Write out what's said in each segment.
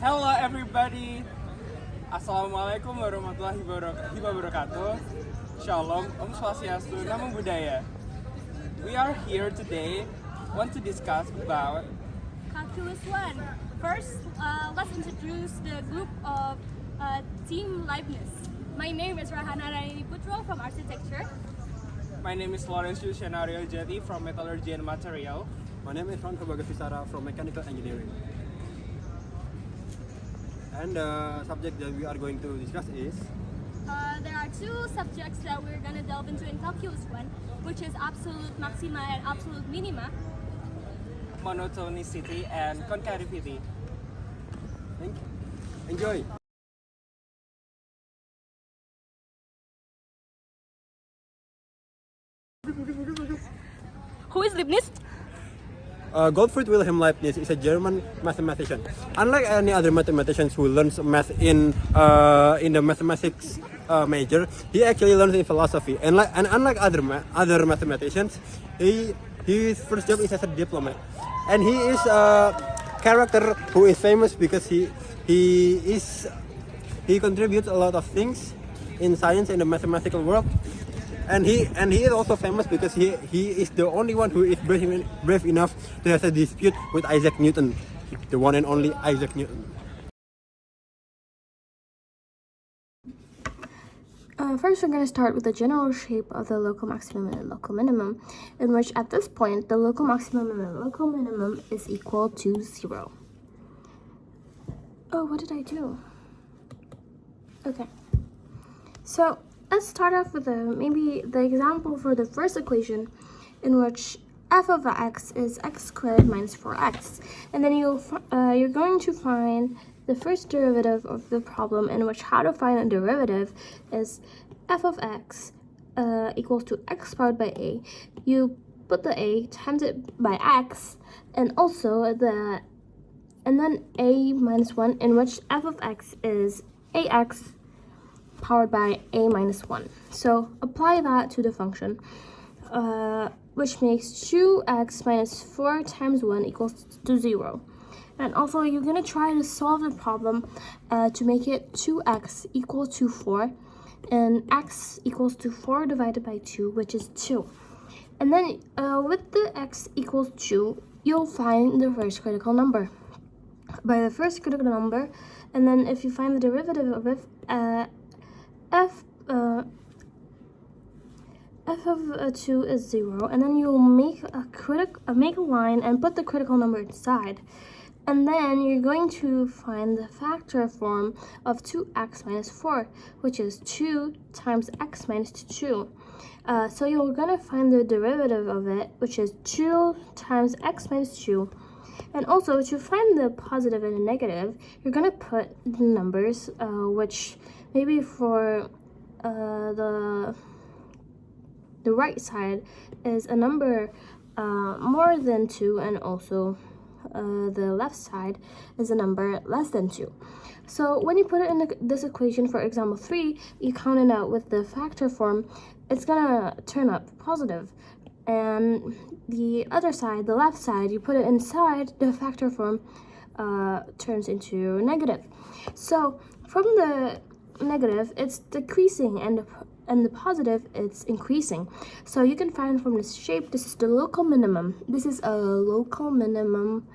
Hello everybody. Assalamualaikum warahmatullahi wabarakatuh. Shalom, Om Swastiastu, Namo Buddhaya. We are here today want to discuss about Calculus 1. First, let's introduce the group of Team Leibniz. My name is Rayhaana and Adiputro from Architecture. My name is laurensius and ariojati from Metallurgy and Material. My name is Ranva Bhagas Vistara from Mechanical Engineering. And the subject that we are going to discuss is There are two subjects that we're going to delve into in Calculus 1, which is absolute maxima and absolute minima. Monotonicity and concavity. Thank you. Enjoy! Who is Leibniz? Gottfried Wilhelm Leibniz is a German mathematician. Unlike any other mathematicians who learns math in the mathematics major, he actually learns in philosophy. And unlike other mathematicians, his first job is as a diplomat. And he is a character who is famous because he contributes a lot of things in science in the mathematical world. And he is also famous because he is the only one who is brave enough to have a dispute with Isaac Newton, the one and only Isaac Newton. First, we're going to start with the general shape of the local maximum and local minimum, in which at this point, the local maximum and the local minimum is equal to 0. Oh, what did I do? Okay. So, let's start off with maybe the example for the first equation, in which f of x is x squared minus 4x. And then you're going to find the first derivative of the problem, in which how to find a derivative is f of x equals to x powered by a. You put the a times it by x, and also and then a minus 1, in which f of x is ax powered by a minus 1. So apply that to the function, which makes 2x minus 4 times 1 equals to 0. And also, you're going to try to solve the problem to make it 2x equal to 4, and x equals to 4 divided by 2, which is 2. And then with the x equals 2, you'll find the first critical number. By the first critical number, and then if you find the derivative of it, f of 2 is 0, and then you'll make a line and put the critical number inside. And then you're going to find the factor form of 2x minus 4, which is 2 times x minus 2. So you're going to find the derivative of it, which is 2 times x minus 2. And also, to find the positive and the negative, you're going to put the numbers, which maybe for the right side is a number more than 2, and also the left side is a number less than 2. So when you put it in this equation, for example 3, you count it out with the factor form, it's gonna turn up positive. And the other side, the left side, you put it inside the factor form, turns into negative. So from the negative, it's decreasing, and the positive, it's increasing. So you can find from this shape, this is the local minimum. This is a local minimum.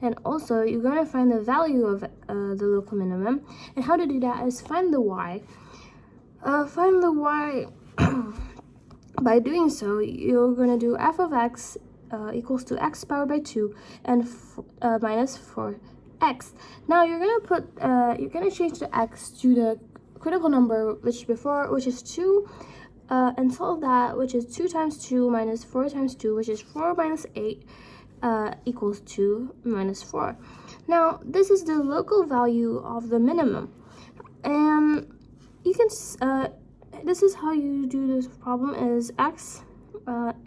And also, you're going to find the value of the local minimum. And how to do that is find the y. Find the y. By doing so, you're going to do f of x equals to x powered by 2 and minus 4x. Now you're going to change the x to the critical number which is 2, and solve that, which is 2 times 2 minus 4 times 2, which is 4 minus 8 equals 2 minus 4. Now this is the local value of the minimum, and you can this is how you do this problem is x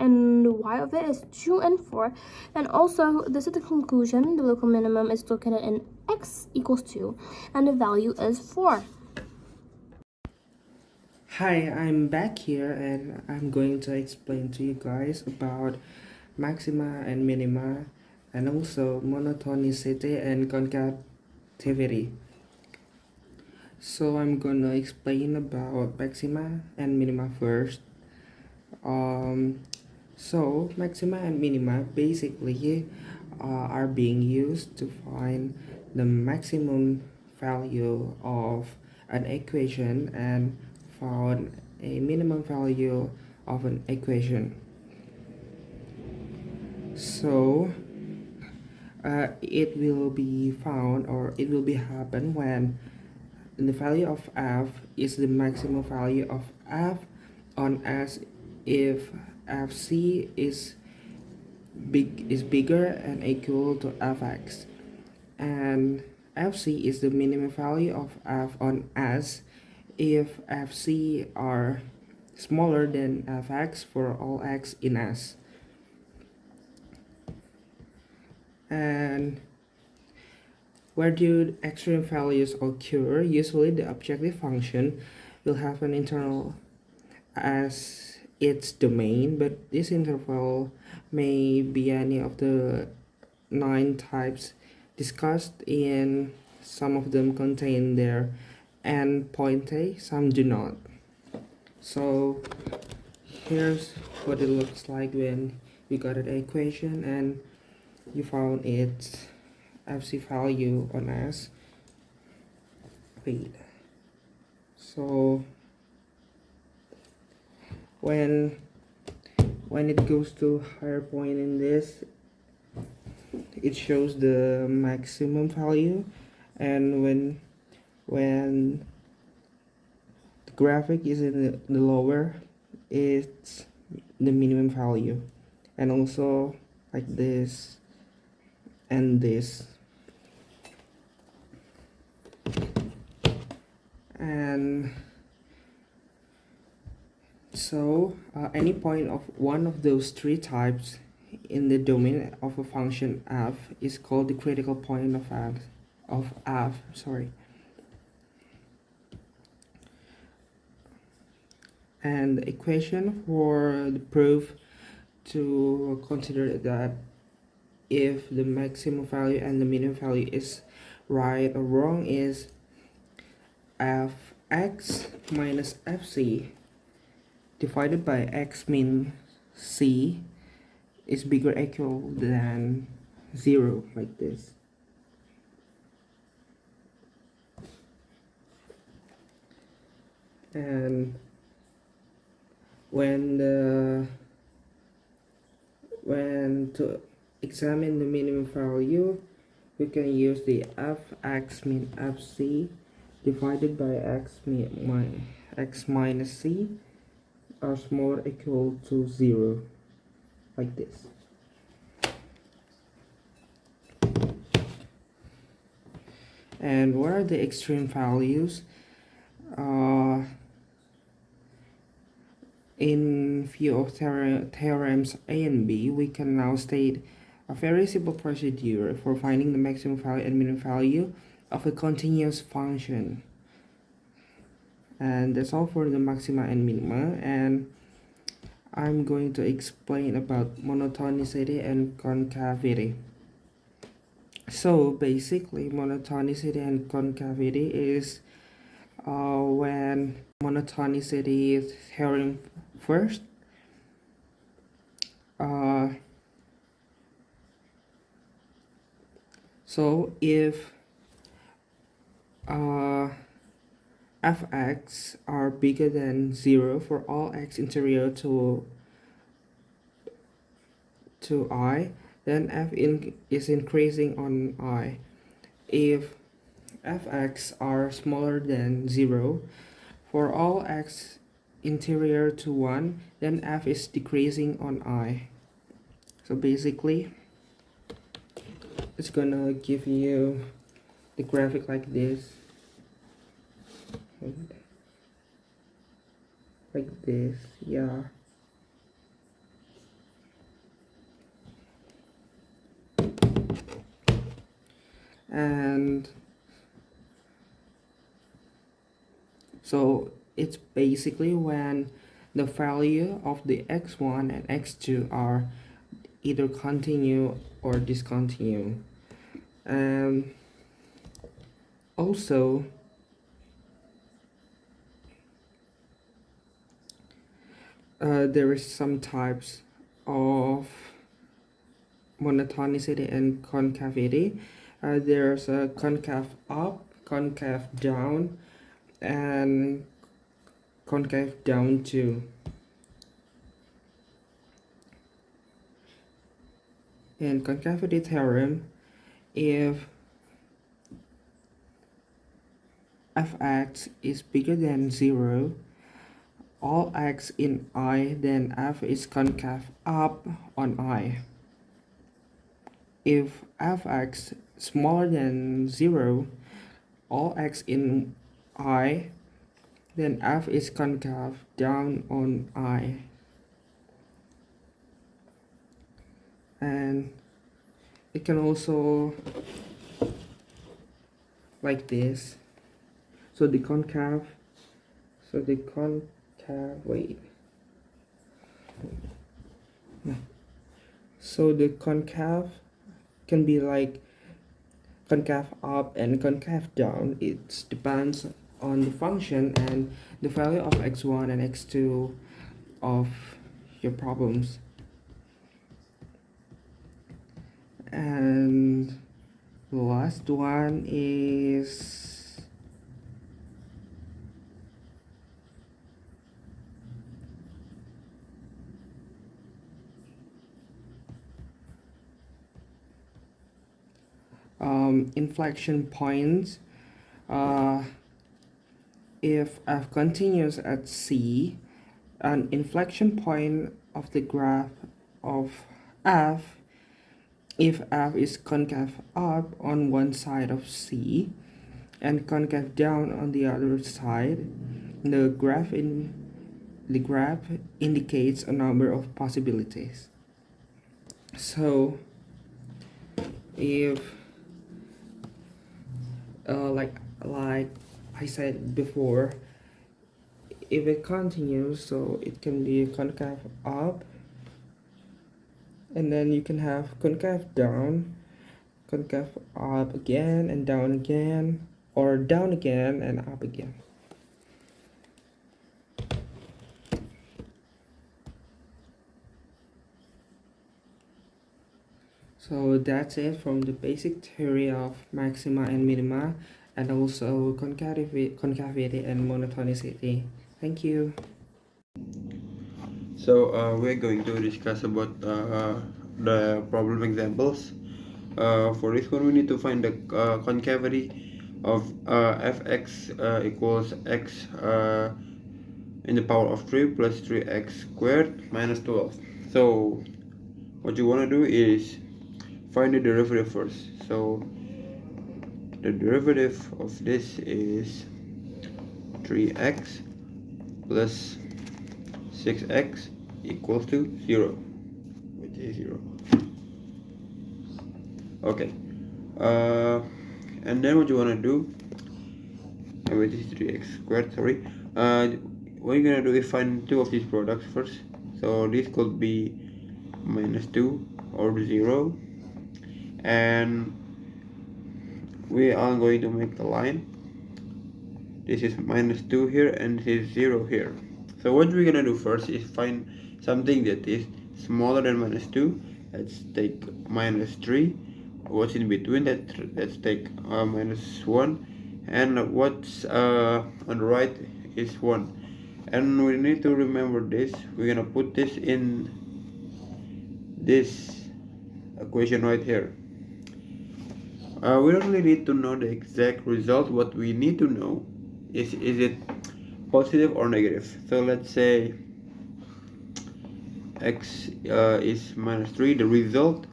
and the y of it is 2 and 4, and also this is the conclusion. The local minimum is located in x equals 2 and the value is 4. Hi, I'm back here and I'm going to explain to you guys about maxima and minima, and also monotonicity and concatenity. So I'm gonna explain about maxima and minima first. So maxima and minima basically are being used to find the maximum value of an equation and found a minimum value of an equation. So it will be found, or it will be happen when the value of f is the maximum value of f on S if fc is bigger and equal to fx, and fc is the minimum value of f on S if fc are smaller than fx for all x in S. And where do extreme values occur? Usually the objective function will have an interval as its domain, but this interval may be any of the 9 types discussed, in some of them contain their endpoint, some do not. So here's what it looks like when you got an equation and you found its fc value on S. Wait. So when it goes to higher point in this, it shows the maximum value, and when the graphic is in the lower, it's the minimum value, and also like this and this. And so any point of one of those 3 types in the domain of a function f is called the critical point of f. And the equation for the proof to consider that if the maximum value and the minimum value is right or wrong is fx minus fc divided by x min c is bigger or equal than 0, like this. And when to examine the minimum value, we can use the fx min fc divided by x minus c are smaller or equal to 0, like this. And what are the extreme values? In view of theorems A and B, we can now state a very simple procedure for finding the maximum value and minimum value of a continuous function. And that's all for the maxima and minima, and I'm going to explain about monotonicity and concavity. So basically, monotonicity and concavity is when monotonicity theorem first. So if fx are bigger than 0 for all x interior to I, then is increasing on I. If fx are smaller than 0 for all x interior to 1, then f is decreasing on I. So basically, it's gonna give you the graphic like this, like this, yeah. And so it's basically when the value of the x1 and x2 are either continue or discontinue. Also, there is some types of monotonicity and concavity. There's a concave up, concave down, and concave down too. In concavity theorem, if fx is bigger than 0, all x in I, then f is concave up on I. If fx smaller than 0, all x in I, then f is concave down on I. And it can also like this. So the concave, wait. So the concave can be like concave up and concave down. It depends on the function and the value of x1 and x2 of your problems. And the last one is inflection points. If f continues at c, an inflection point of the graph of f, if f is concave up on one side of c and concave down on the other side, the graph indicates a number of possibilities. So if like I said before, if it continues, so it can be concave up, and then you can have concave down, concave up again and down again, or down again and up again. So that's it from the basic theory of maxima and minima, and also concavity and monotonicity. Thank you. So we're going to discuss about the problem examples. For this one, we need to find the concavity of fx equals x in the power of 3 plus 3x squared minus 12. So what you want to do is find the derivative first. So the derivative of this is 3x plus 6x equals to 0, which is 0. Okay, and then what you want to do, which is 3x squared, sorry, what you're gonna do is find two of these products first. So this could be minus 2 or 0, and we are going to make a line. This is minus 2 here and this is 0 here. So what we're gonna do first is find something that is smaller than minus 2. Let's take minus 3. What's in between that? Let's take minus 1, and what's on the right is 1. And we need to remember this. We're gonna put this in this equation right here. We don't really need to know the exact result. What we need to know is it positive or negative. So let's say x is minus 3. The result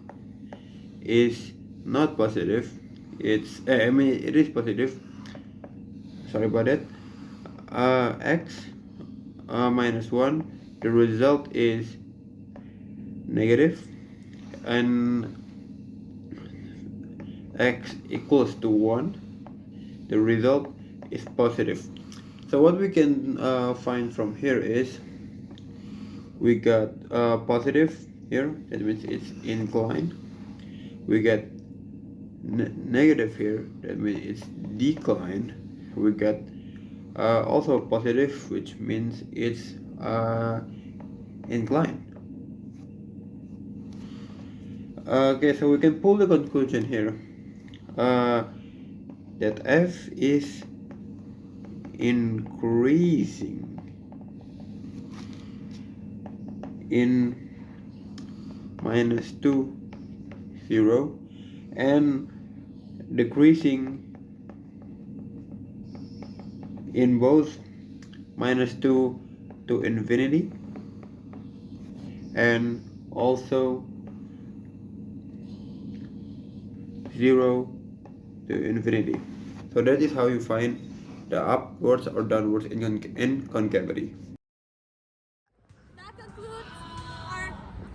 is not positive. It's it is positive. Sorry about that. X minus 1. The result is negative, and x equals to 1. The result is positive. So what we can find from here is we got positive here, that means it's inclined. We get negative here, that means it's decline. We get also positive, which means it's incline. Okay, so we can pull the conclusion here that f is increasing in -2, 0 and decreasing in both -2 to infinity and also 0 to infinity. So that is how you find the upwards or downwards in concavity. That concludes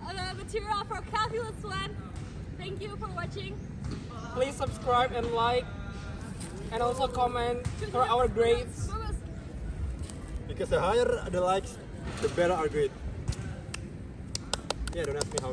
our material for Calculus 1. Thank you for watching. Please subscribe and like, and also comment for our grades. Because the higher the likes, the better our grade. Yeah, don't ask me how.